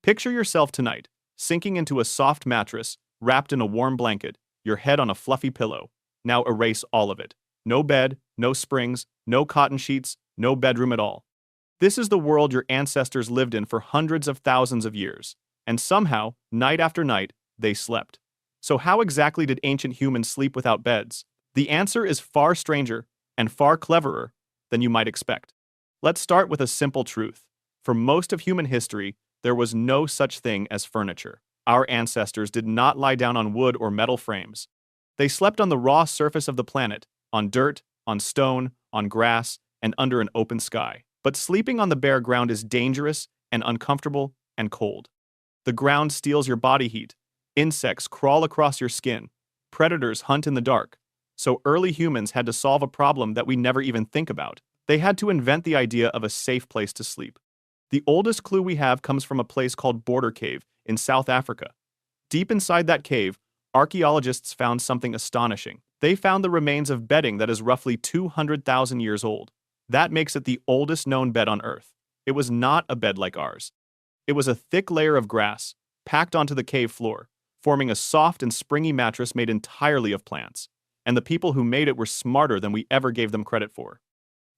Picture yourself tonight, sinking into a soft mattress, wrapped in a warm blanket, your head on a fluffy pillow. Now erase all of it. No bed, no springs, no cotton sheets, no bedroom at all. This is the world your ancestors lived in for hundreds of thousands of years. And somehow, night after night, they slept. So how exactly did ancient humans sleep without beds? The answer is far stranger and far cleverer than you might expect. Let's start with a simple truth. For most of human history, there was no such thing as furniture. Our ancestors did not lie down on wood or metal frames. They slept on the raw surface of the planet, on dirt, on stone, on grass, and under an open sky. But sleeping on the bare ground is dangerous and uncomfortable and cold. The ground steals your body heat. Insects crawl across your skin. Predators hunt in the dark. So early humans had to solve a problem that we never even think about. They had to invent the idea of a safe place to sleep. The oldest clue we have comes from a place called Border Cave in South Africa. Deep inside that cave, archaeologists found something astonishing. They found the remains of bedding that is roughly 200,000 years old. That makes it the oldest known bed on Earth. It was not a bed like ours. It was a thick layer of grass, packed onto the cave floor, forming a soft and springy mattress made entirely of plants. And the people who made it were smarter than we ever gave them credit for.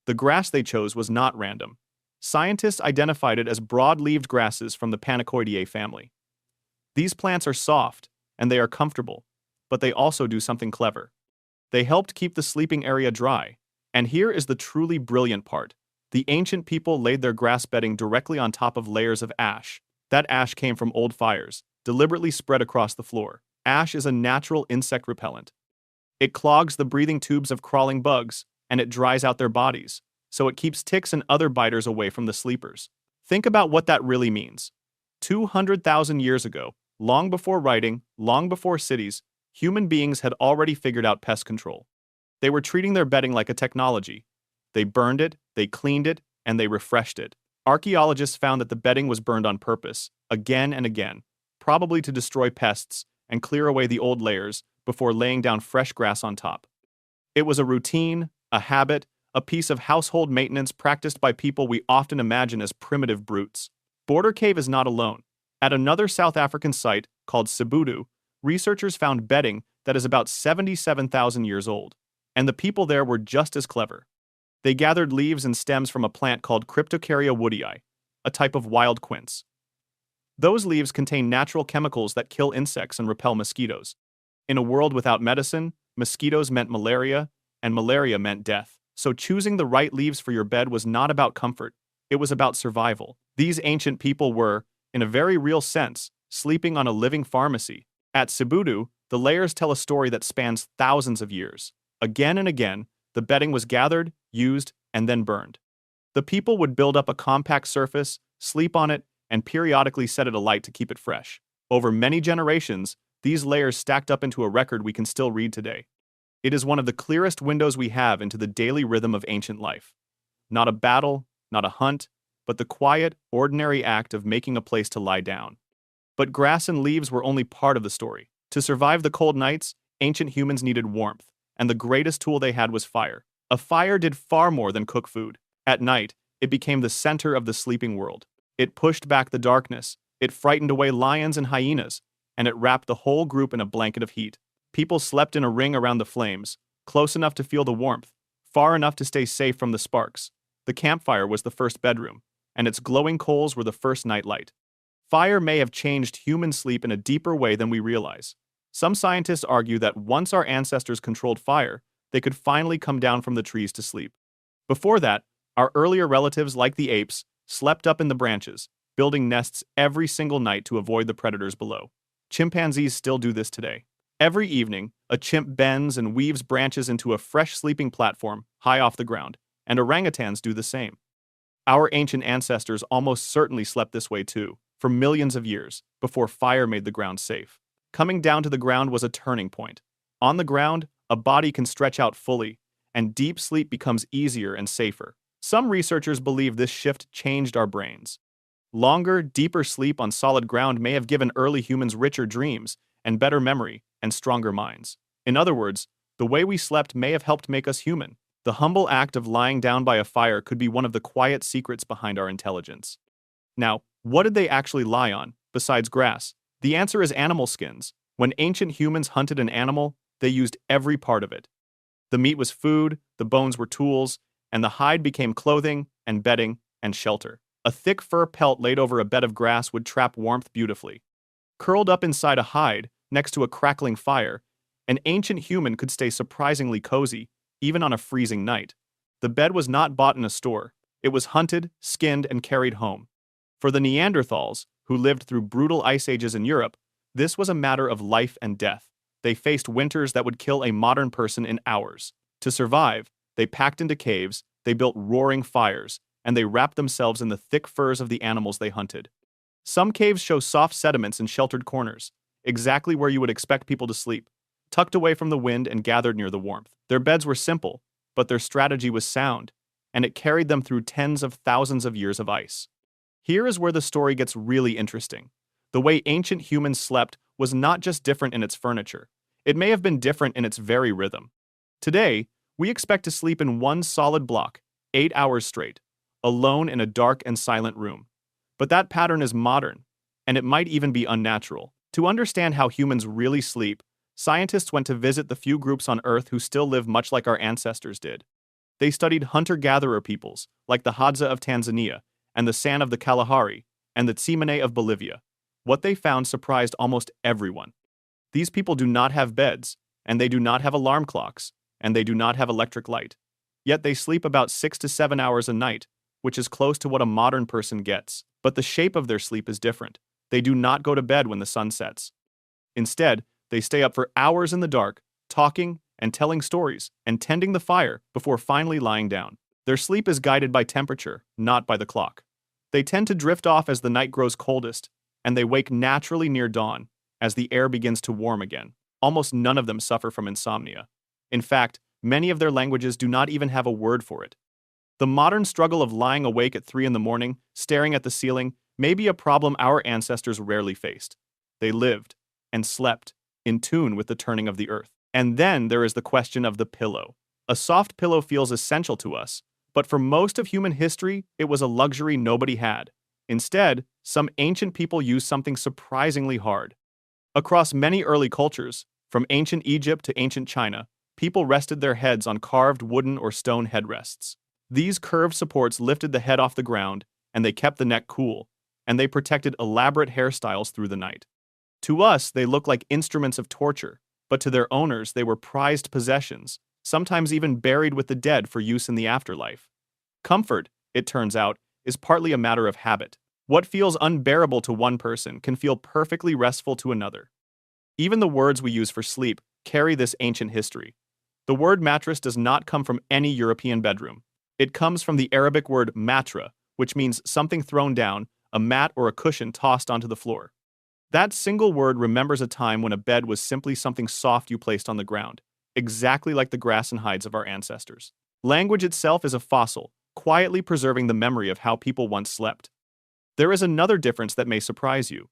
The grass they chose was not random. Scientists identified it as broad-leaved grasses from the Panicoideae family. These plants are soft, and they are comfortable, but they also do something clever. They helped keep the sleeping area dry. And here is the truly brilliant part. The ancient people laid their grass bedding directly on top of layers of ash. That ash came from old fires, deliberately spread across the floor. Ash is a natural insect repellent. It clogs the breathing tubes of crawling bugs, and it dries out their bodies, so it keeps ticks and other biters away from the sleepers. Think about what that really means. 200,000 years ago, long before writing, long before cities, human beings had already figured out pest control. They were treating their bedding like a technology. They burned it, they cleaned it, and they refreshed it. Archaeologists found that the bedding was burned on purpose, again and again, probably to destroy pests and clear away the old layers before laying down fresh grass on top. It was a routine, a habit, a piece of household maintenance practiced by people we often imagine as primitive brutes. Border Cave is not alone. At another South African site, called Sibudu, researchers found bedding that is about 77,000 years old. And the people there were just as clever. They gathered leaves and stems from a plant called Cryptocarya woodii, a type of wild quince. Those leaves contain natural chemicals that kill insects and repel mosquitoes. In a world without medicine, mosquitoes meant malaria, and malaria meant death. So choosing the right leaves for your bed was not about comfort, it was about survival. These ancient people were, in a very real sense, sleeping on a living pharmacy. At Sibudu, the layers tell a story that spans thousands of years. Again and again, the bedding was gathered, used, and then burned. The people would build up a compact surface, sleep on it, and periodically set it alight to keep it fresh. Over many generations, these layers stacked up into a record we can still read today. It is one of the clearest windows we have into the daily rhythm of ancient life. Not a battle, not a hunt, but the quiet, ordinary act of making a place to lie down. But grass and leaves were only part of the story. To survive the cold nights, ancient humans needed warmth, and the greatest tool they had was fire. A fire did far more than cook food. At night, it became the center of the sleeping world. It pushed back the darkness, it frightened away lions and hyenas, and it wrapped the whole group in a blanket of heat. People slept in a ring around the flames, close enough to feel the warmth, far enough to stay safe from the sparks. The campfire was the first bedroom, and its glowing coals were the first nightlight. Fire may have changed human sleep in a deeper way than we realize. Some scientists argue that once our ancestors controlled fire, they could finally come down from the trees to sleep. Before that, our earlier relatives, like the apes, slept up in the branches, building nests every single night to avoid the predators below. Chimpanzees still do this today. Every evening, a chimp bends and weaves branches into a fresh sleeping platform high off the ground, and orangutans do the same. Our ancient ancestors almost certainly slept this way too, for millions of years, before fire made the ground safe. Coming down to the ground was a turning point. On the ground, a body can stretch out fully, and deep sleep becomes easier and safer. Some researchers believe this shift changed our brains. Longer, deeper sleep on solid ground may have given early humans richer dreams, and better memory, and stronger minds. In other words, the way we slept may have helped make us human. The humble act of lying down by a fire could be one of the quiet secrets behind our intelligence. Now, What did they actually lie on, besides grass? The answer is animal skins. When ancient humans hunted an animal, they used every part of it. The meat was food, the bones were tools, and the hide became clothing and bedding and shelter. A thick fur pelt laid over a bed of grass would trap warmth beautifully. Curled up inside a hide, next to a crackling fire, an ancient human could stay surprisingly cozy, even on a freezing night. The bed was not bought in a store. It was hunted, skinned, and carried home. For the Neanderthals, who lived through brutal ice ages in Europe, this was a matter of life and death. They faced winters that would kill a modern person in hours. To survive, they packed into caves, they built roaring fires, and they wrapped themselves in the thick furs of the animals they hunted. Some caves show soft sediments in sheltered corners, exactly where you would expect people to sleep, tucked away from the wind and gathered near the warmth. Their beds were simple, but their strategy was sound, and it carried them through tens of thousands of years of ice. Here is where the story gets really interesting. The way ancient humans slept was not just different in its furniture. It may have been different in its very rhythm. Today, we expect to sleep in one solid block, 8 hours straight, alone in a dark and silent room. But that pattern is modern, and it might even be unnatural. To understand how humans really sleep, scientists went to visit the few groups on Earth who still live much like our ancestors did. They studied hunter-gatherer peoples, like the Hadza of Tanzania, and the San of the Kalahari, and the Tsimane of Bolivia. What they found surprised almost everyone. These people do not have beds, and they do not have alarm clocks, and they do not have electric light. Yet they sleep about 6 to 7 hours a night, which is close to what a modern person gets. But the shape of their sleep is different. They do not go to bed when the sun sets. Instead, they stay up for hours in the dark, talking and telling stories and tending the fire before finally lying down. Their sleep is guided by temperature, not by the clock. They tend to drift off as the night grows coldest, and they wake naturally near dawn, as the air begins to warm again. Almost none of them suffer from insomnia. In fact, many of their languages do not even have a word for it. The modern struggle of lying awake at 3 in the morning, staring at the ceiling, may be a problem our ancestors rarely faced. They lived and slept in tune with the turning of the earth. And then there is the question of the pillow. A soft pillow feels essential to us, but for most of human history, it was a luxury nobody had. Instead, some ancient people used something surprisingly hard. Across many early cultures, from ancient Egypt to ancient China, people rested their heads on carved wooden or stone headrests. These curved supports lifted the head off the ground, and they kept the neck cool, and they protected elaborate hairstyles through the night. To us, they look like instruments of torture, but to their owners, they were prized possessions, sometimes even buried with the dead for use in the afterlife. Comfort, it turns out, is partly a matter of habit. What feels unbearable to one person can feel perfectly restful to another. Even the words we use for sleep carry this ancient history. The word mattress does not come from any European bedroom. It comes from the Arabic word matra, which means something thrown down, a mat or a cushion tossed onto the floor. That single word remembers a time when a bed was simply something soft you placed on the ground, exactly like the grass and hides of our ancestors. Language itself is a fossil, quietly preserving the memory of how people once slept. There is another difference that may surprise you.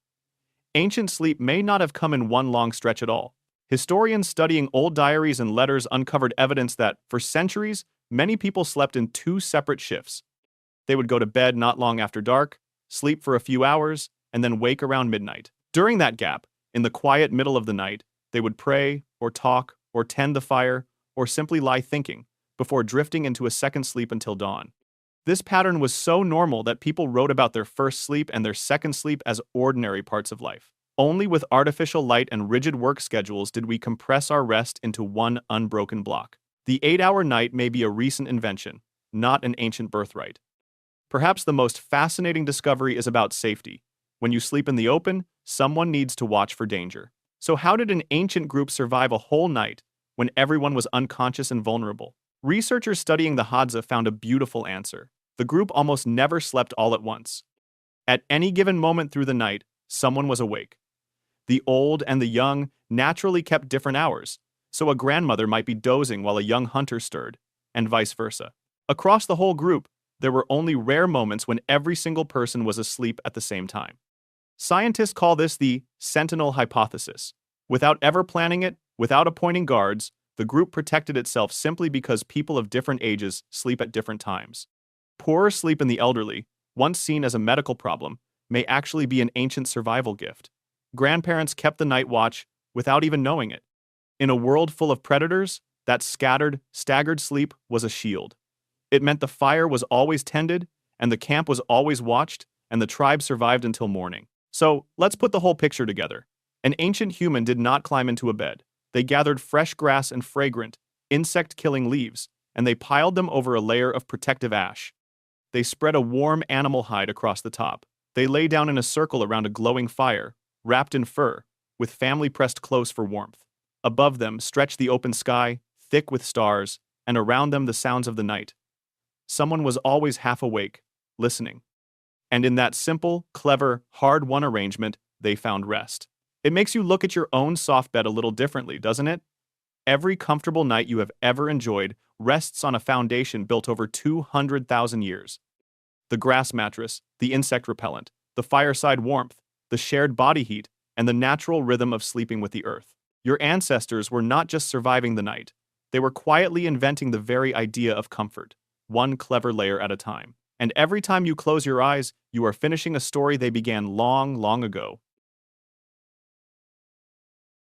Ancient sleep may not have come in one long stretch at all. Historians studying old diaries and letters uncovered evidence that, for centuries, many people slept in 2 separate shifts. They would go to bed not long after dark, sleep for a few hours, and then wake around midnight. During that gap, in the quiet middle of the night, they would pray, or talk, or tend the fire, or simply lie thinking, before drifting into a second sleep until dawn. This pattern was so normal that people wrote about their first sleep and their second sleep as ordinary parts of life. Only with artificial light and rigid work schedules did we compress our rest into one unbroken block. The 8-hour night may be a recent invention, not an ancient birthright. Perhaps the most fascinating discovery is about safety. When you sleep in the open, someone needs to watch for danger. So how did an ancient group survive a whole night when everyone was unconscious and vulnerable? Researchers studying the Hadza found a beautiful answer. The group almost never slept all at once. At any given moment through the night, someone was awake. The old and the young naturally kept different hours, so a grandmother might be dozing while a young hunter stirred, and vice versa. Across the whole group, there were only rare moments when every single person was asleep at the same time. Scientists call this the sentinel hypothesis. Without ever planning it, without appointing guards, the group protected itself simply because people of different ages sleep at different times. Poorer sleep in the elderly, once seen as a medical problem, may actually be an ancient survival gift. Grandparents kept the night watch without even knowing it. In a world full of predators, that staggered sleep was a shield. It meant the fire was always tended, and the camp was always watched, and the tribe survived until morning. So, let's put the whole picture together. An ancient human did not climb into a bed. They gathered fresh grass and fragrant, insect-killing leaves, and they piled them over a layer of protective ash. They spread a warm animal hide across the top. They lay down in a circle around a glowing fire, wrapped in fur, with family pressed close for warmth. Above them stretched the open sky, thick with stars, and around them the sounds of the night. Someone was always half awake, listening. And in that simple, clever, hard-won arrangement, they found rest. It makes you look at your own soft bed a little differently, doesn't it? Every comfortable night you have ever enjoyed rests on a foundation built over 200,000 years. The grass mattress, the insect repellent, the fireside warmth, the shared body heat, and the natural rhythm of sleeping with the earth. Your ancestors were not just surviving the night. They were quietly inventing the very idea of comfort, one clever layer at a time. And every time you close your eyes, you are finishing a story they began long, long ago.